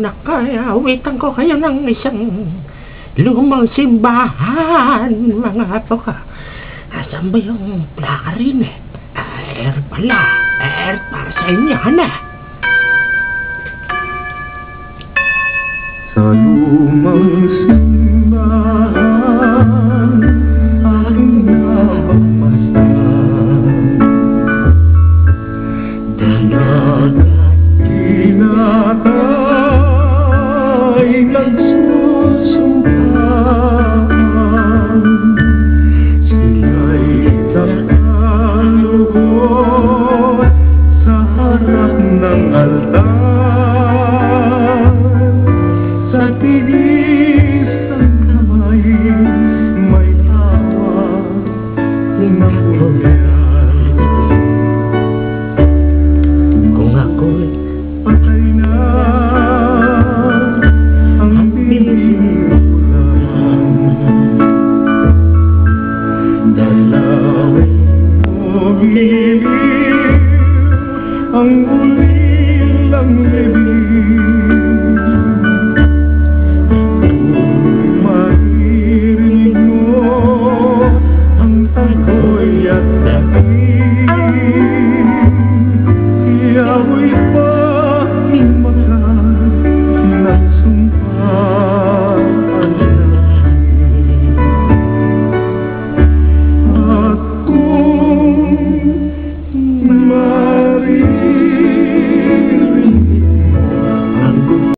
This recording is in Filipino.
Nakaawitan ko kayo ng isang lumang simbahan, mga toka. Asan ba yung klarinet? Pala. Para sa inyo, na. Sa lumang simbahan, aking napagmasdan, dalagat tinatay nagsusumpahan. Sila'y nakaluhod sa harap ng altar. Sa tiis ng kamay, may tawag ng buhay. Kung ako'y patay na ang pinikulan, dalawin mo giliw ang